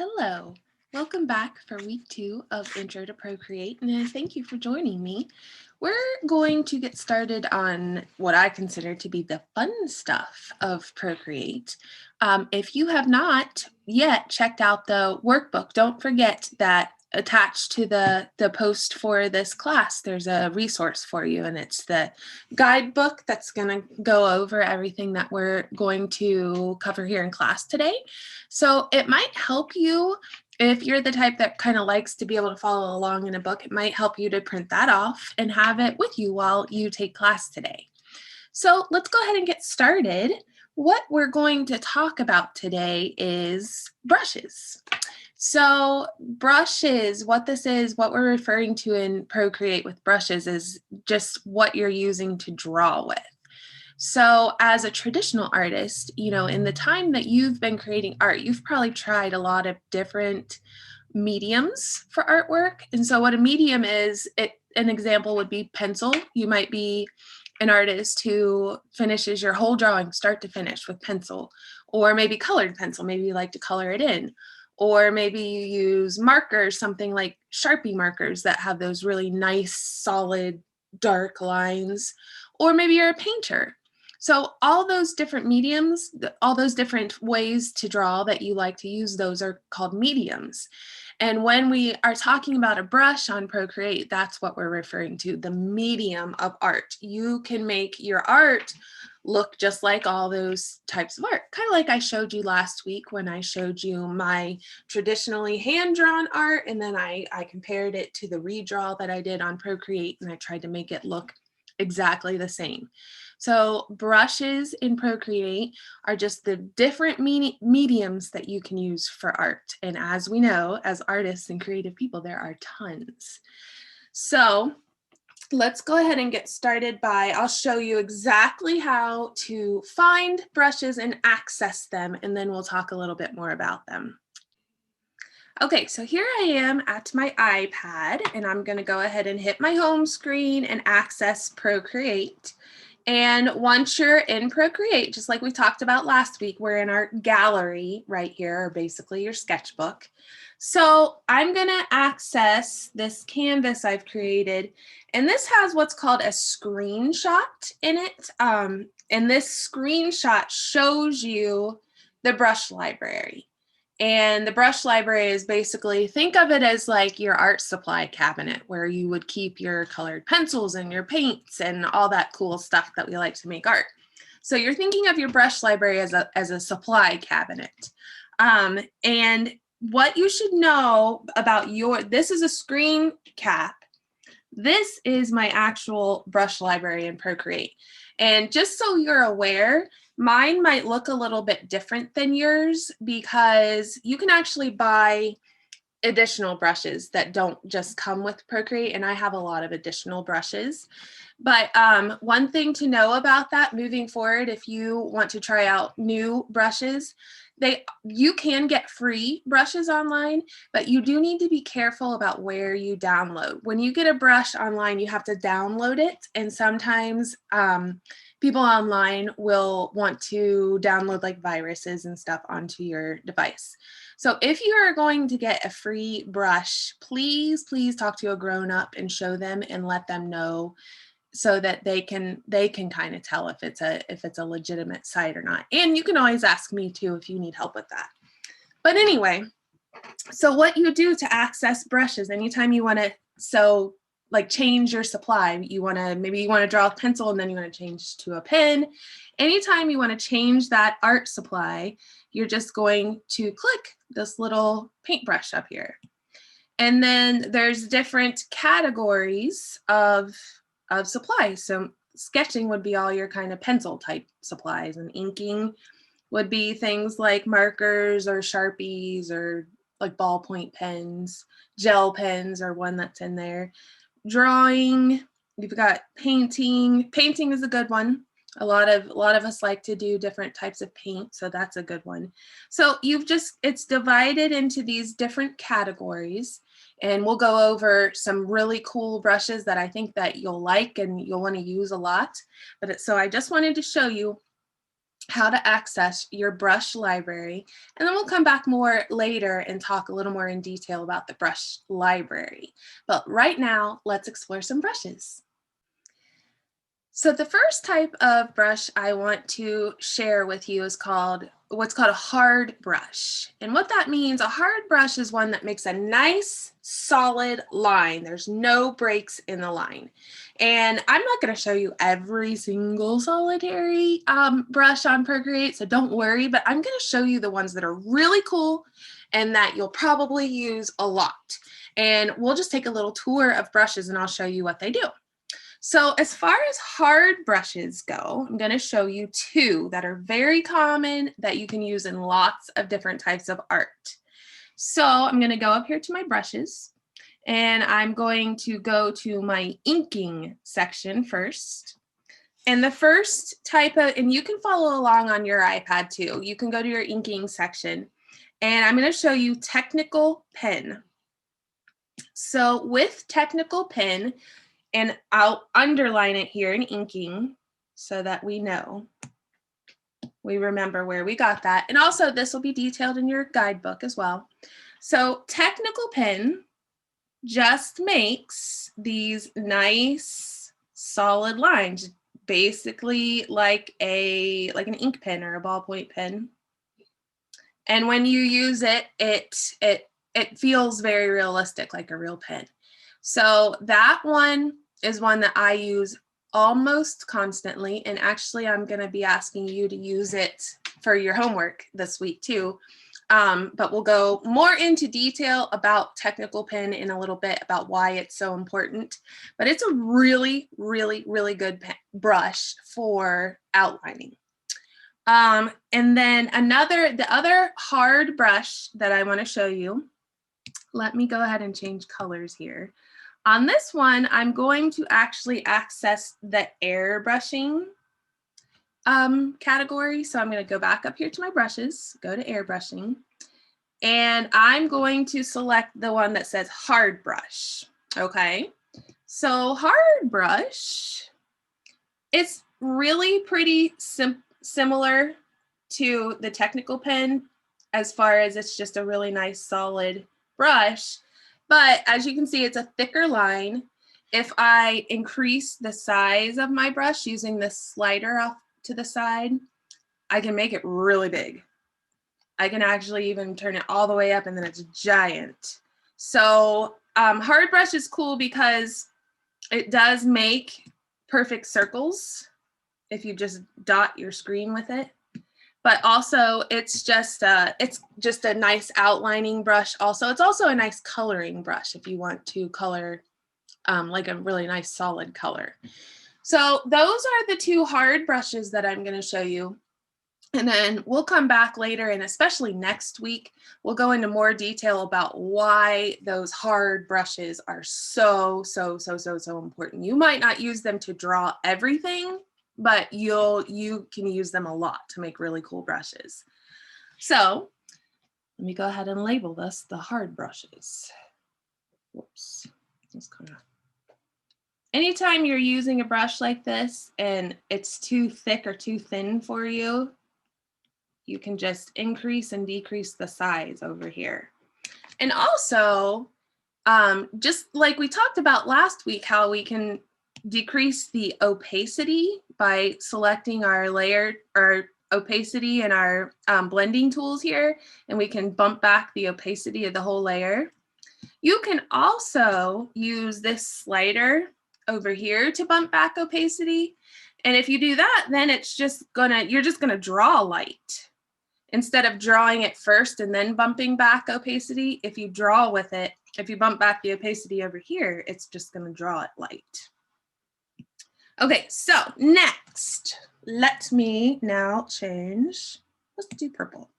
Hello, welcome back for week 2 of Intro to Procreate, and thank you for joining me. We're going to get started on what I consider to be the fun stuff of Procreate. If you have not yet checked out the workbook, don't forget that attached to the post for this class, there's a resource for you, and it's the guidebook that's going to go over everything that we're going to cover here in class today. So it might help you if you're the type that kind of likes to be able to follow along in a book. It might help you to print that off and have it with you while you take class today. So let's go ahead and get started. What we're going to talk about today is brushes. So brushes, what this is, what we're referring to in Procreate with brushes is just what you're using to draw with. So as a traditional artist, in the time that you've been creating art, you've probably tried a lot of different mediums for artwork. And so what a medium is, an example would be pencil. You might be an artist who finishes your whole drawing start to finish with pencil, or maybe colored pencil. Maybe you like to color it in. Or maybe you use markers, something like Sharpie markers that have those really nice, solid, dark lines. Or maybe you're a painter. So all those different mediums, all those different ways to draw that you like to use, those are called mediums. And when we are talking about a brush on Procreate, that's what we're referring to, the medium of art. You can make your art look just like all those types of art. Kind of like I showed you last week when I showed you my traditionally hand-drawn art, and then I compared it to the redraw that I did on Procreate, and I tried to make it look exactly the same. So brushes in Procreate are just the different mediums that you can use for art. And as we know, as artists and creative people, there are tons. So let's go ahead and get started I'll show you exactly how to find brushes and access them, and then we'll talk a little bit more about them. Okay, so here I am at my iPad, and I'm going to go ahead and hit my home screen and access Procreate. And once you're in Procreate, just like we talked about last week, we're in our gallery right here, or basically your sketchbook. So I'm going to access this canvas I've created, and this has what's called a screenshot in it. And this screenshot shows you the brush library. And the brush library is basically, think of it as like your art supply cabinet where you would keep your colored pencils and your paints and all that cool stuff that we like to make art. So you're thinking of your brush library as a supply cabinet. And what you should know about this is a screen cap. This is my actual brush library in Procreate. And just so you're aware, mine might look a little bit different than yours because you can actually buy additional brushes that don't just come with Procreate, and I have a lot of additional brushes. But one thing to know about that moving forward, if you want to try out new brushes, you can get free brushes online, but you do need to be careful about where you download. When you get a brush online, you have to download it, and sometimes people online will want to download like viruses and stuff onto your device. So if you are going to get a free brush, please talk to a grown-up and show them and let them know so that they can kind of tell if it's a legitimate site or not. And you can always ask me too if you need help with that. But anyway, so what you do to access brushes, anytime you want to, change your supply, maybe you want to draw a pencil and then you want to change to a pen. Anytime you want to change that art supply, you're just going to click this little paintbrush up here. And then there's different categories of supplies. So sketching would be all your kind of pencil type supplies, and inking would be things like markers or Sharpies or like ballpoint pens. Gel pens are one that's in there. Drawing, you've got painting. Painting is a good one. A lot of us like to do different types of paint, so that's a good one. So it's divided into these different categories, and we'll go over some really cool brushes that I think that you'll like and you'll want to use a lot. So I just wanted to show you how to access your brush library, and then we'll come back more later and talk a little more in detail about the brush library. But right now, let's explore some brushes. So the first type of brush I want to share with you is what's called a hard brush. And what that means, a hard brush is one that makes a nice solid line. There's no breaks in the line. And I'm not going to show you every single solitary brush on Procreate, so don't worry, but I'm going to show you the ones that are really cool and that you'll probably use a lot. And we'll just take a little tour of brushes and I'll show you what they do. So as far as hard brushes go, I'm going to show you two that are very common that you can use in lots of different types of art. So I'm going to go up here to my brushes and I'm going to go to my inking section first. And the first type of, and you can follow along on your iPad too. You can go to your inking section and I'm going to show you technical pen. So with technical pen, and I'll underline it here in inking so that we know, we remember where we got that. And also this will be detailed in your guidebook as well. So technical pen just makes these nice solid lines, basically like an ink pen or a ballpoint pen. And when you use it, it feels very realistic, like a real pen. So that one is one that I use almost constantly. And actually, I'm going to be asking you to use it for your homework this week too. But we'll go more into detail about technical pen in a little bit about why it's so important. But it's a really, really, really good brush for outlining. And then the other hard brush that I want to show you, let me go ahead and change colors here. On this one, I'm going to actually access the airbrushing category. So I'm going to go back up here to my brushes, go to airbrushing, and I'm going to select the one that says hard brush. Okay, so hard brush, it's really pretty similar to the technical pen as far as it's just a really nice solid brush. But as you can see, it's a thicker line. If I increase the size of my brush using this slider off to the side, I can make it really big. I can actually even turn it all the way up and then it's giant. So hard brush is cool because it does make perfect circles if you just dot your screen with it. But also it's just a nice outlining brush. Also, it's also a nice coloring brush if you want to color like a really nice solid color. So those are the two hard brushes that I'm going to show you. And then we'll come back later, and especially next week, we'll go into more detail about why those hard brushes are so important. You might not use them to draw everything, but you can use them a lot to make really cool brushes. So let me go ahead and label this the hard brushes. Whoops. Anytime you're using a brush like this and it's too thick or too thin for you, you can just increase and decrease the size over here. And also, just like we talked about last week, how we can decrease the opacity by selecting our layer or opacity in our blending tools here, and we can bump back the opacity of the whole layer. You can also use this slider over here to bump back opacity. And if you do that, then you're just gonna draw light. Instead of drawing it first and then bumping back opacity, if you draw with it, if you bump back the opacity over here, it's just going to draw it light. Okay, so next, let me now change. Let's do purple.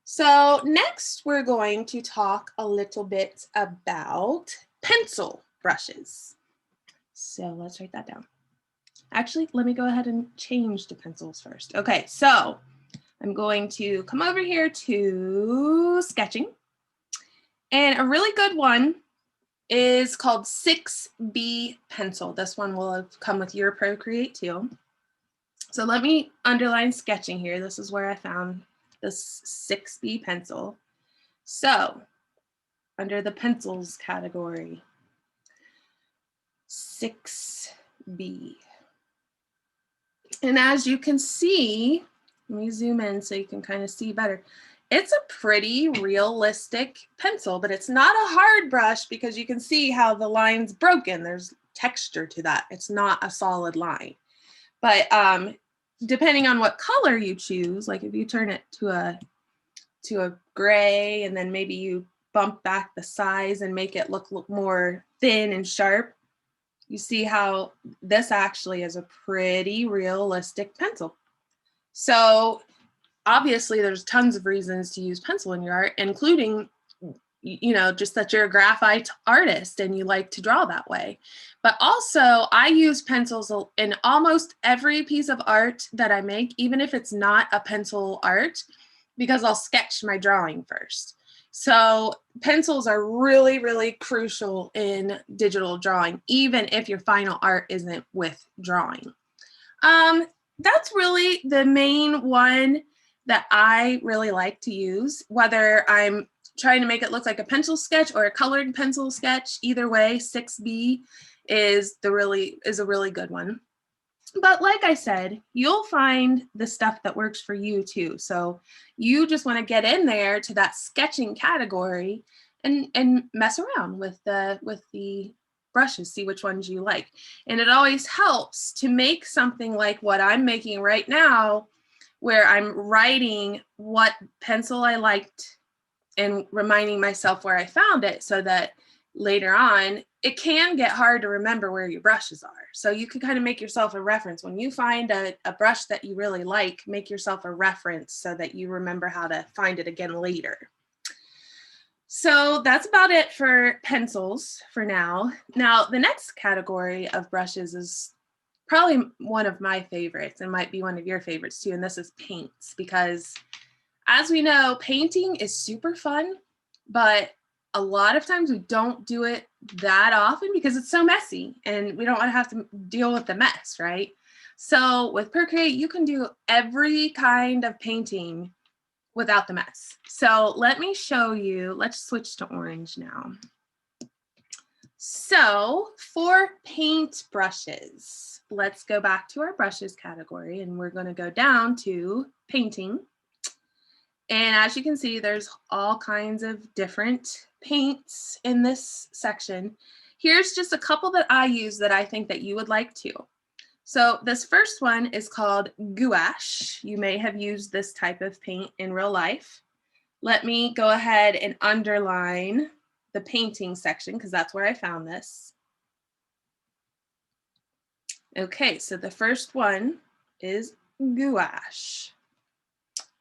So next, we're going to talk a little bit about pencil brushes. So let's write that down. Actually, let me go ahead and change to pencils first. Okay, so I'm going to come over here to sketching. And a really good one is called 6B pencil. This one will have come with your Procreate too. So let me underline sketching here. This is where I found this 6B pencil. So under the pencils category, 6B. And as you can see, let me zoom in so you can kind of see better. It's a pretty realistic pencil, but it's not a hard brush because you can see how the line's broken. There's texture to that. It's not a solid line. But depending on what color you choose, like if you turn it to a gray and then maybe you bump back the size and make it look more thin and sharp, you see how this actually is a pretty realistic pencil. So obviously there's tons of reasons to use pencil in your art, including, you know, just that you're a graphite artist and you like to draw that way. But also I use pencils in almost every piece of art that I make, even if it's not a pencil art, because I'll sketch my drawing first. So pencils are really, really crucial in digital drawing, even if your final art isn't with drawing. That's really the main one that I really like to use, whether I'm trying to make it look like a pencil sketch or a colored pencil sketch. Either way, 6B is a really good one. But like I said, you'll find the stuff that works for you too. So you just want to get in there to that sketching category and mess around with the brushes, see which ones you like. And it always helps to make something like what I'm making right now, where I'm writing what pencil I liked and reminding myself where I found it, so that later on, it can get hard to remember where your brushes are. So you can kind of make yourself a reference. When you find a brush that you really like, make yourself a reference so that you remember how to find it again later. So that's about it for pencils for now. Now, the next category of brushes is probably one of my favorites and might be one of your favorites too, and this is paints, because as we know, painting is super fun, but a lot of times we don't do it that often because it's so messy and we don't want to have to deal with the mess, right? So with Procreate, you can do every kind of painting without the mess. So let me show you. Let's switch to orange now. So for paint brushes, let's go back to our brushes category and we're going to go down to painting. And as you can see, there's all kinds of different paints in this section. Here's just a couple that I use that I think that you would like too. So this first one is called Gouache. You may have used this type of paint in real life. Let me go ahead and underline the painting section because that's where I found this. Okay, so the first one is Gouache.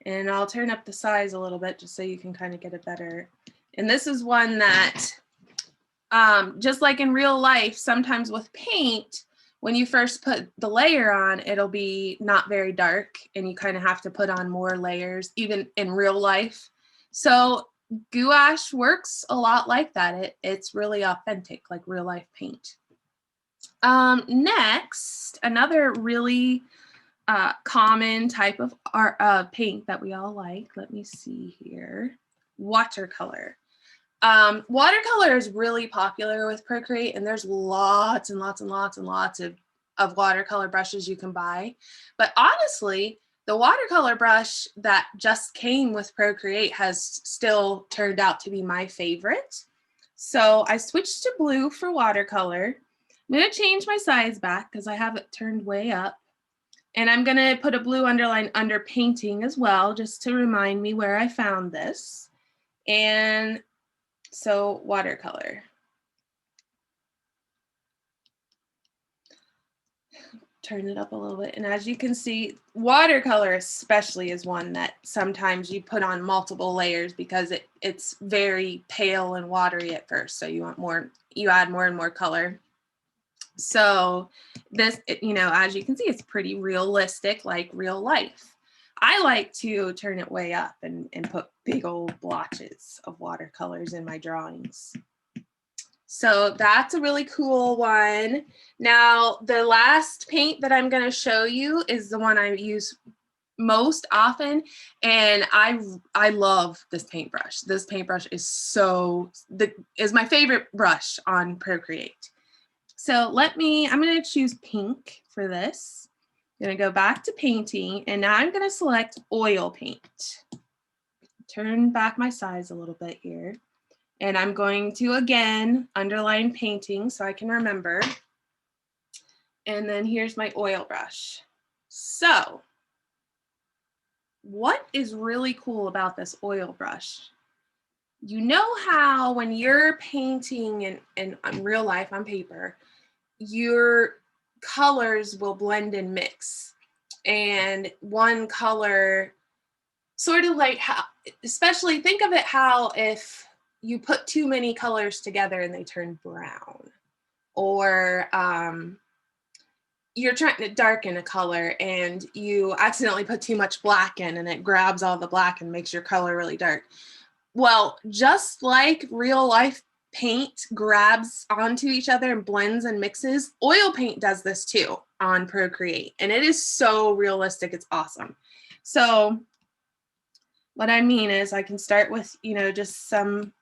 And I'll turn up the size a little bit just so you can kind of get a better. And this is one that, just like in real life, sometimes with paint, when you first put the layer on, it'll be not very dark and you kind of have to put on more layers, even in real life. So gouache works a lot like that. It's really authentic, like real life paint. Next, another really common type of art, paint that we all like. Let me see here. Watercolor. Watercolor is really popular with Procreate, and there's lots and lots and lots and lots of watercolor brushes you can buy. But honestly, the watercolor brush that just came with Procreate has still turned out to be my favorite. So I switched to blue for watercolor. I'm going to change my size back because I have it turned way up. And I'm going to put a blue underline under painting as well, just to remind me where I found this. And so watercolor. Turn it up a little bit. And as you can see, watercolor especially is one that sometimes you put on multiple layers because it's very pale and watery at first. So you want more, you add more and more color. So this, you know, as you can see, it's pretty realistic, like real life. I like to turn it way up and put big old blotches of watercolors in my drawings. So that's a really cool one. Now, the last paint that I'm going to show you is the one I use most often, and I love this paintbrush. This paintbrush is is my favorite brush on Procreate. So I'm going to choose pink for this. I'm going to go back to painting, and now I'm going to select oil paint. Turn back my size a little bit here. And I'm going to, again, underline painting so I can remember. And then here's my oil brush. So what is really cool about this oil brush? You know how when you're painting in real life on paper, your colors will blend and mix. And one color, sort of like how, especially think of it how if you put too many colors together and they turn brown, or you're trying to darken a color and you accidentally put too much black in and it grabs all the black and makes your color really dark. Well, just like real life paint grabs onto each other and blends and mixes, oil paint does this too on Procreate, and it is so realistic. It's awesome. So what I mean is I can start with, just some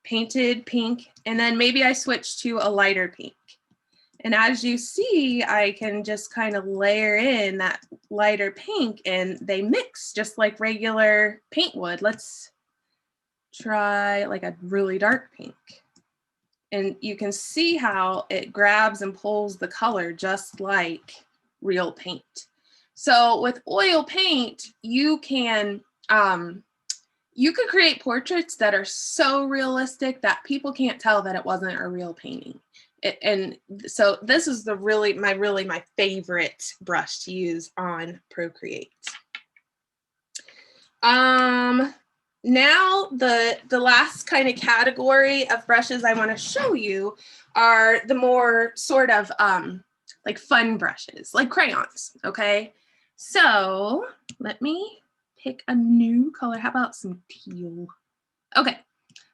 painted pink, and then maybe I switch to a lighter pink. And as you see, I can just kind of layer in that lighter pink and they mix just like regular paint would. Let's try like a really dark pink. And you can see how it grabs and pulls the color just like real paint. So with oil paint, you can create portraits that are so realistic that people can't tell that it wasn't a real painting. And so this is my favorite brush to use on Procreate. Now the last kind of category of brushes I want to show you are the more sort of like fun brushes, like crayons. Okay, so let me pick a new color. How about some teal? Okay,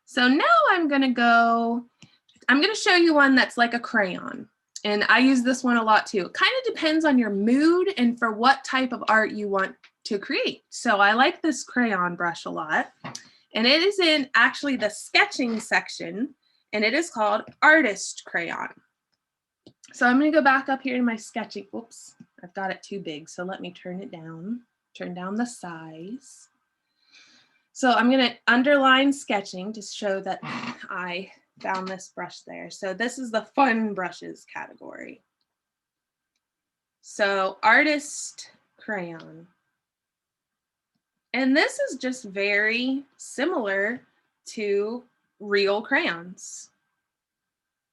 so now I'm going to show you one that's like a crayon. And I use this one a lot too. It kind of depends on your mood and for what type of art you want to create. So I like this crayon brush a lot. And it is in actually the sketching section, and it is called Artist Crayon. So I'm going to go back up here to my sketching. Oops, I've got it too big. So let me turn it down, turn down the size. So I'm going to underline sketching to show that I found this brush there. So this is the fun brushes category. So Artist Crayon. And this is just very similar to real crayons.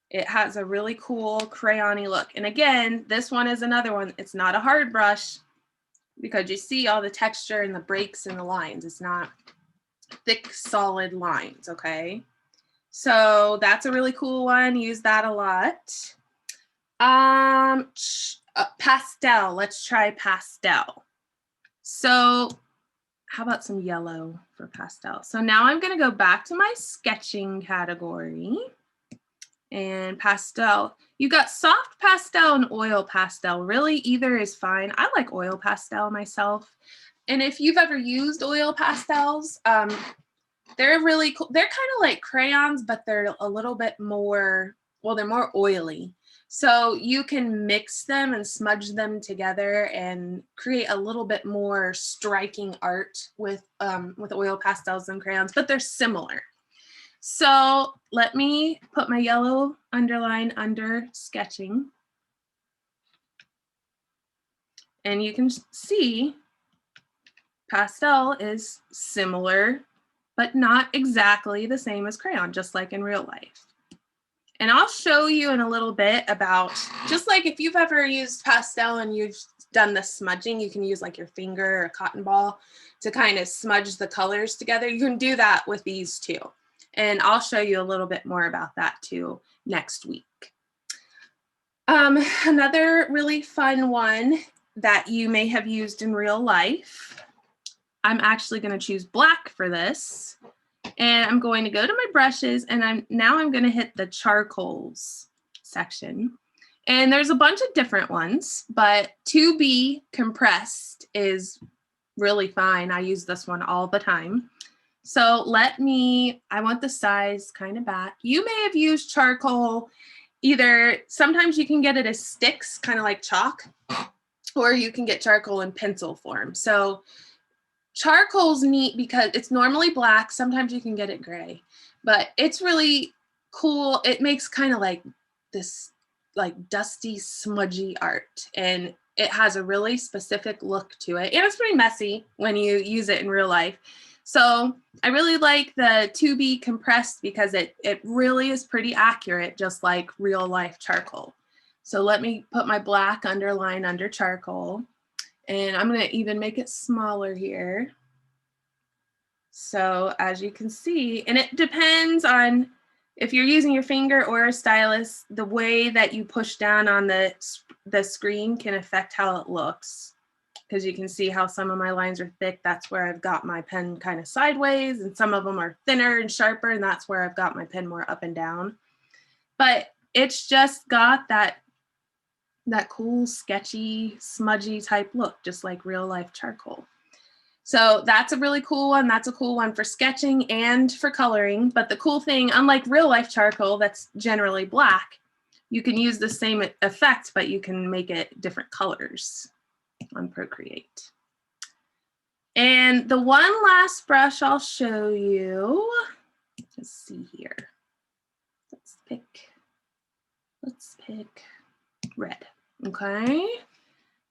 It has a really cool crayon-y look. And again, this one is another one. It's not a hard brush because you see all the texture and the breaks in the lines. It's not thick, solid lines, okay? So that's a really cool one. Use that a lot. Pastel. Let's try pastel. So how about some yellow for pastel? So now I'm going to go back to my sketching category. And pastel. You got soft pastel and oil pastel. Really, either is fine. I like oil pastel myself. And if you've ever used oil pastels, they're really cool. They're kind of like crayons, but they're a little bit more, well, they're more oily. So you can mix them and smudge them together and create a little bit more striking art with oil pastels and crayons, but they're similar. So let me put my yellow underline under sketching. And you can see pastel is similar, but not exactly the same as crayon, just like in real life. And I'll show you in a little bit about, just like if you've ever used pastel and you've done the smudging, you can use like your finger or a cotton ball to kind of smudge the colors together. You can do that with these too. And I'll show you a little bit more about that too next week. Another really fun one that you may have used in real life. I'm actually going to choose black for this. And I'm going to go to my brushes, and I'm going to hit the charcoals section. And there's a bunch of different ones, but 2B compressed is really fine. I use this one all the time. So I want the size kind of back. You may have used charcoal, sometimes you can get it as sticks, kind of like chalk, or you can get charcoal in pencil form. So charcoal's neat because it's normally black. Sometimes you can get it gray, but it's really cool. It makes kind of like this like dusty, smudgy art, and it has a really specific look to it. And it's pretty messy when you use it in real life. So I really like the 2B compressed because it really is pretty accurate, just like real life charcoal. So let me put my black underline under charcoal, and I'm going to even make it smaller here. So as you can see, and it depends on if you're using your finger or a stylus, the way that you push down on the screen can affect how it looks. Because you can see how some of my lines are thick. That's where I've got my pen kind of sideways, and some of them are thinner and sharper, and that's where I've got my pen more up and down. But it's just got that cool, sketchy, smudgy type look, just like real life charcoal. So that's a really cool one. That's a cool one for sketching and for coloring. But the cool thing, unlike real life charcoal that's generally black, you can use the same effect, but you can make it different colors on Procreate. And the one last brush I'll show you, let's see here. Let's pick red, okay?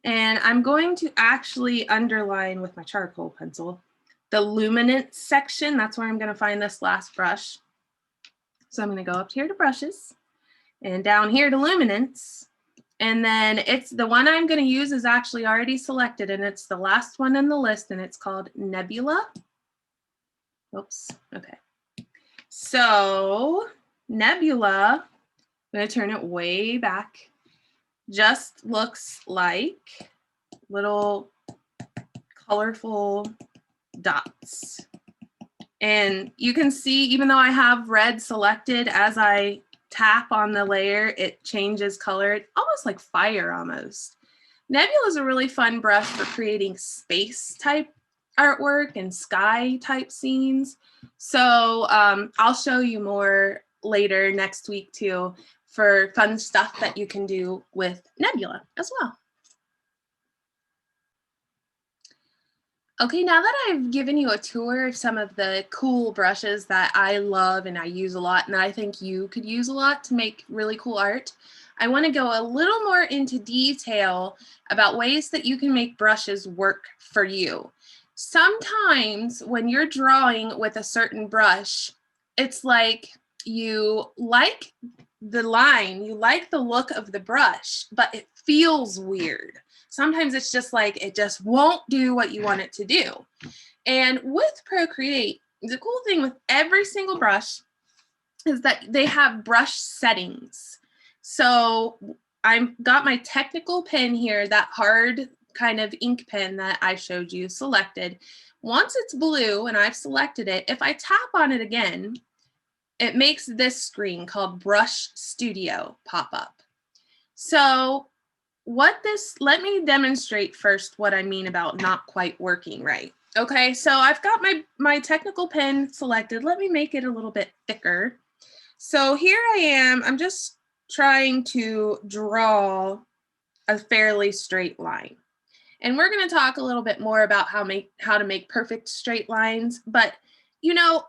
And I'm going to actually underline with my charcoal pencil the luminance section. That's where I'm going to find this last brush. So I'm going to go up here to brushes and down here to luminance. And then it's the one I'm going to use is actually already selected, and it's the last one in the list, and it's called Nebula. Oops, okay. So Nebula, I'm going to turn it way back, just looks like little colorful dots. And you can see, even though I have red selected, as I tap on the layer, it changes color, almost like fire almost. Nebula is a really fun brush for creating space type artwork and sky type scenes. So I'll show you more later next week too for fun stuff that you can do with Nebula as well. Okay, now that I've given you a tour of some of the cool brushes that I love and I use a lot and that I think you could use a lot to make really cool art, I want to go a little more into detail about ways that you can make brushes work for you. Sometimes when you're drawing with a certain brush, it's like you like the line, you like the look of the brush, but it feels weird. Sometimes it's just like it just won't do what you want it to do. And with Procreate, the cool thing with every single brush is that they have brush settings. So I've got my technical pen here, that hard kind of ink pen that I showed you selected. Once it's blue and I've selected it, if I tap on it again, it makes this screen called Brush Studio pop up. So let me demonstrate first what I mean about not quite working right. Okay, so I've got my technical pen selected. Let me make it a little bit thicker. So here I am, I'm just trying to draw a fairly straight line. And we're going to talk a little bit more about how to make perfect straight lines. But, you know,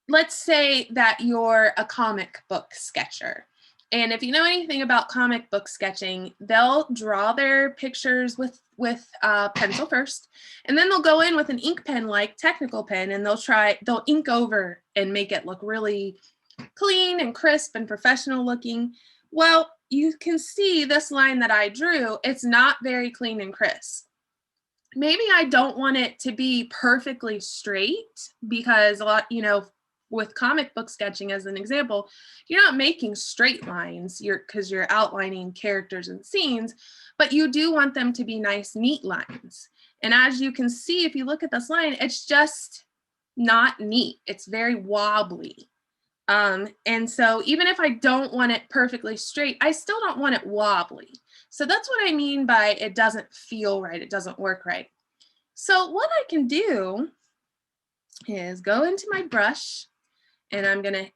let's say that you're a comic book sketcher. And if you know anything about comic book sketching, they'll draw their pictures with pencil first, and then they'll go in with an ink pen like technical pen, and they'll ink over and make it look really clean and crisp and professional looking. Well, you can see this line that I drew, it's not very clean and crisp. Maybe I don't want it to be perfectly straight because a lot, you know, with comic book sketching as an example, you're not making straight lines because you're outlining characters and scenes, but you do want them to be nice, neat lines. And as you can see, if you look at this line, it's just not neat. It's very wobbly. And so even if I don't want it perfectly straight, I still don't want it wobbly. So that's what I mean by it doesn't feel right, it doesn't work right. So what I can do is go into my brush, and I'm gonna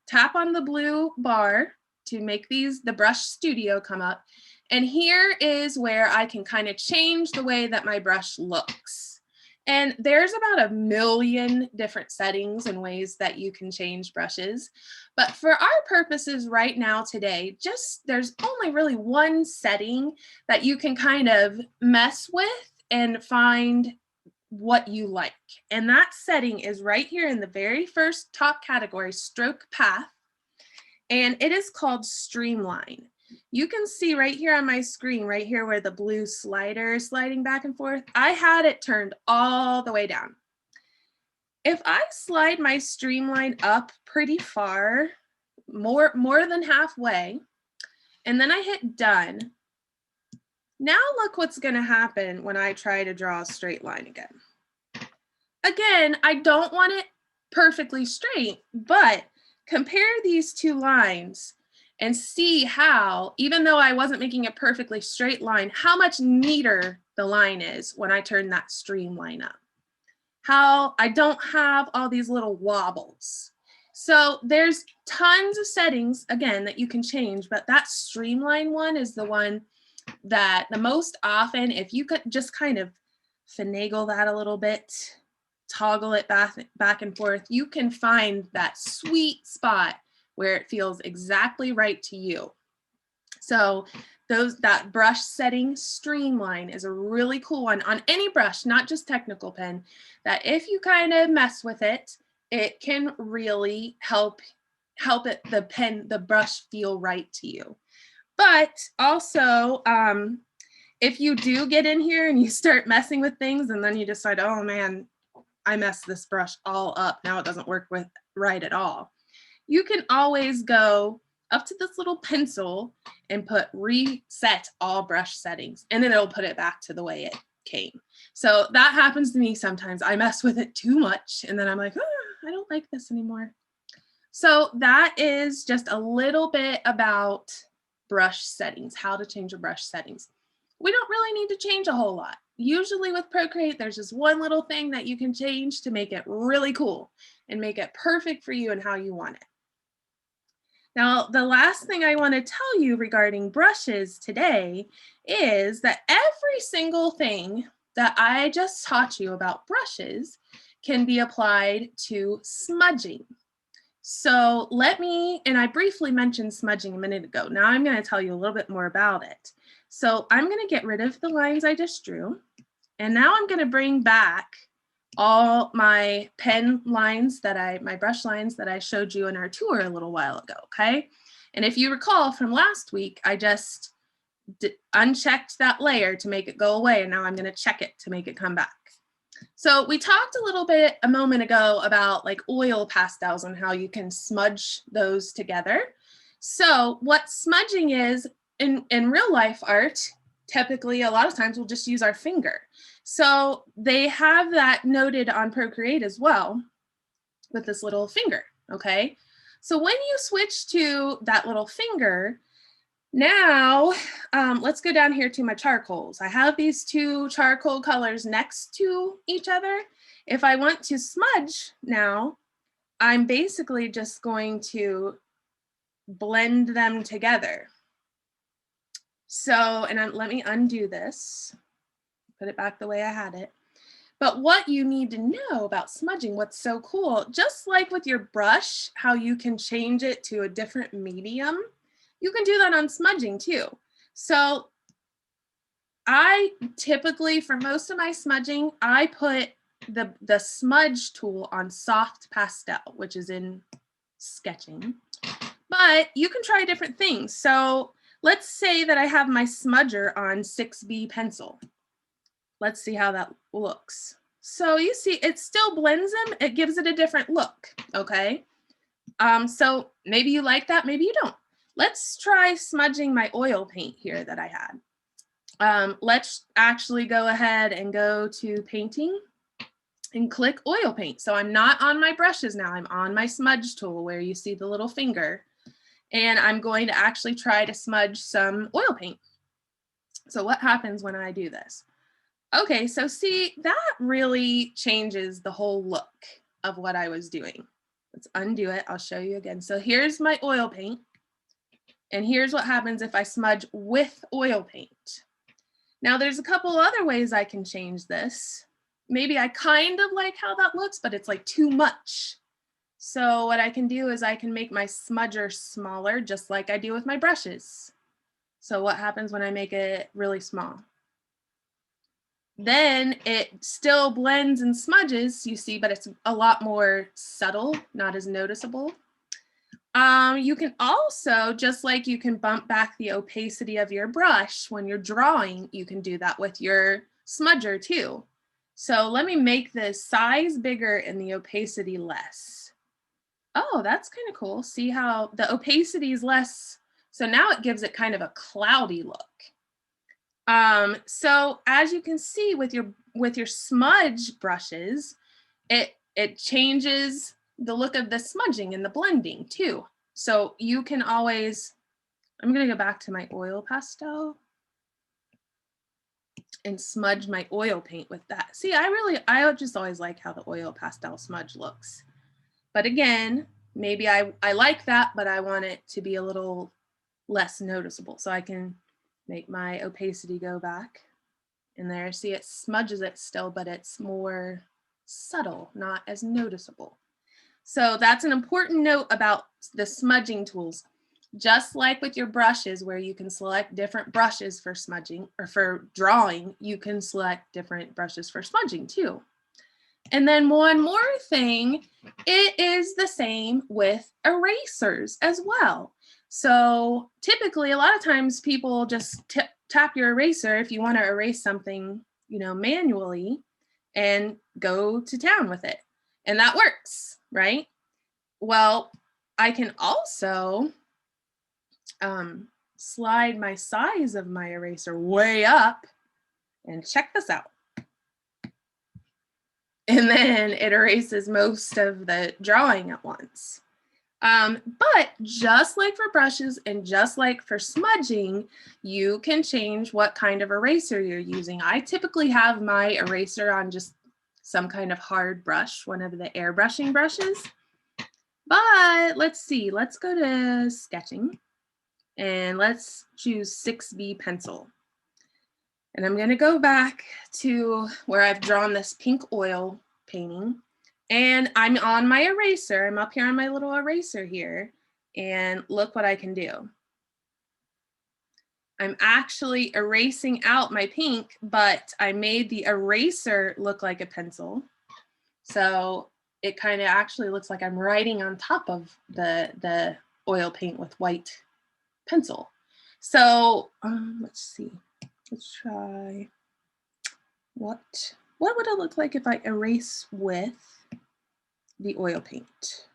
tap on the blue bar to make the brush studio come up. And here is where I can kind of change the way that my brush looks. And there's about 1,000,000 different settings and ways that you can change brushes. But for our purposes right now today, there's only really one setting that you can kind of mess with and find what you like. And that setting is right here in the very first top category, stroke path. And it is called streamline. You can see right here on my screen, right here where the blue slider is sliding back and forth, I had it turned all the way down. If I slide my streamline up pretty far, more than halfway, and then I hit done, now look what's gonna happen when I try to draw a straight line again. Again, I don't want it perfectly straight, but compare these two lines and see how, even though I wasn't making a perfectly straight line, how much neater the line is when I turn that streamline up. How I don't have all these little wobbles. So there's tons of settings, again, that you can change, but that streamline one is the one that the most often, if you could just kind of finagle that a little bit, toggle it back and forth, you can find that sweet spot where it feels exactly right to you. So that brush setting streamline is a really cool one on any brush, not just technical pen, that if you kind of mess with it, it can really help the brush feel right to you. But also, if you do get in here and you start messing with things and then you decide, oh man, I messed this brush all up, now it doesn't work right at all, you can always go up to this little pencil and put reset all brush settings, and then it'll put it back to the way it came. So that happens to me sometimes. I mess with it too much and then I'm like, oh, I don't like this anymore. So that is just a little bit about brush settings, how to change your brush settings. We don't really need to change a whole lot. Usually with Procreate, there's just one little thing that you can change to make it really cool and make it perfect for you and how you want it. Now, the last thing I want to tell you regarding brushes today is that every single thing that I just taught you about brushes can be applied to smudging. So and I briefly mentioned smudging a minute ago. Now I'm going to tell you a little bit more about it. So I'm going to get rid of the lines I just drew. And now I'm going to bring back all my pen lines my brush lines that I showed you in our tour a little while ago, okay? And if you recall from last week, I just unchecked that layer to make it go away, and now I'm gonna check it to make it come back. So we talked a little bit a moment ago about like oil pastels and how you can smudge those together. So what smudging is in real life art, typically a lot of times we'll just use our finger. So they have that noted on Procreate as well with this little finger, okay? So when you switch to that little finger, now let's go down here to my charcoals. I have these two charcoal colors next to each other. If I want to smudge now, I'm basically just going to blend them together. So, and let me undo this. Put it back the way I had it. But what you need to know about smudging, what's so cool, just like with your brush, how you can change it to a different medium, you can do that on smudging too. So I typically, for most of my smudging, I put the smudge tool on soft pastel, which is in sketching. But you can try different things. So let's say that I have my smudger on 6B pencil. Let's see how that looks. So you see, it still blends them. It gives it a different look, okay? So maybe you like that, maybe you don't. Let's try smudging my oil paint here that I had. Let's actually go ahead and go to painting. and click oil paint. So I'm not on my brushes now, I'm on my smudge tool where you see the little finger. And I'm going to actually try to smudge some oil paint. So what happens when I do this? Okay, so see, that really changes the whole look of what I was doing. Let's undo it, I'll show you again. So here's my oil paint. And here's what happens if I smudge with oil paint. Now there's a couple other ways I can change this. Maybe I kind of like how that looks, but it's like too much. So what I can do is I can make my smudger smaller, just like I do with my brushes. So what happens when I make it really small? Then it still blends and smudges, you see, but it's a lot more subtle, not as noticeable. You can also, just like you can bump back the opacity of your brush when you're drawing, you can do that with your smudger too. So let me make the size bigger and the opacity less. Oh, that's kind of cool. See how the opacity is less. So now it gives it kind of a cloudy look. So as you can see with your smudge brushes, it changes the look of the smudging and the blending too. So you can always, I'm gonna go back to my oil pastel and smudge my oil paint with that. See, I just always like how the oil pastel smudge looks. But again, maybe I like that, but I want it to be a little less noticeable. So I can make my opacity go back in there. See, it smudges it still, but it's more subtle, not as noticeable. So that's an important note about the smudging tools. Just like with your brushes where you can select different brushes for smudging or for drawing, you can select different brushes for smudging too. And then one more thing, it is the same with erasers as well. So typically a lot of times people just tap your eraser if you want to erase something, you know, manually and go to town with it. And that works, right? Well, I can also slide my size of my eraser way up and check this out. And then it erases most of the drawing at once. But just like for brushes and just like for smudging, you can change what kind of eraser you're using. I typically have my eraser on just some kind of hard brush, one of the airbrushing brushes. But let's see, let's go to sketching and let's choose 6B pencil. And I'm gonna go back to where I've drawn this pink oil painting and I'm on my eraser. I'm up here on my little eraser here and look what I can do. I'm actually erasing out my pink, but I made the eraser look like a pencil. So it kind of actually looks like I'm writing on top of the oil paint with white pencil. So let's see. Let's try, what would it look like if I erase with the oil paint?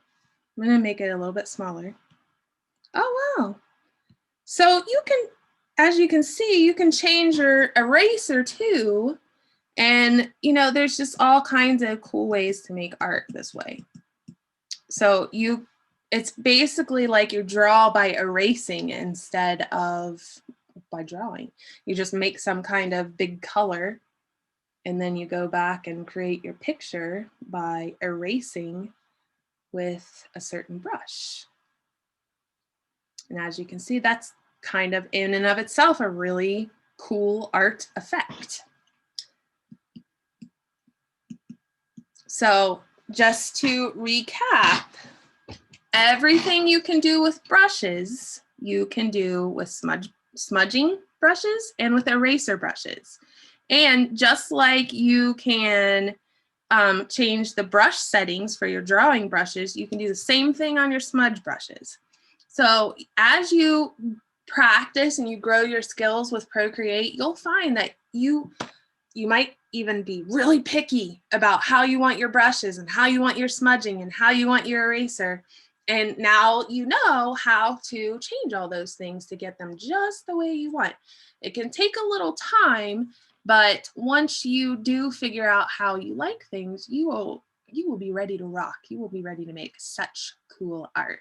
I'm gonna make it a little bit smaller. Oh, wow. So you can, as you can see, you can change your eraser too. And, you know, there's just all kinds of cool ways to make art this way. So it's basically like you draw by erasing instead of by drawing. You just make some kind of big color and then you go back and create your picture by erasing with a certain brush. And as you can see, that's kind of in and of itself a really cool art effect. So just to recap, everything you can do with brushes, you can do with smudging brushes and with eraser brushes. And just like you can change the brush settings for your drawing brushes, you can do the same thing on your smudge brushes. So as you practice and you grow your skills with Procreate, you'll find that you might even be really picky about how you want your brushes and how you want your smudging and how you want your eraser. And now you know how to change all those things to get them just the way you want. It can take a little time, But once you do figure out how you like things, you will be ready to rock. You will be ready to make such cool art.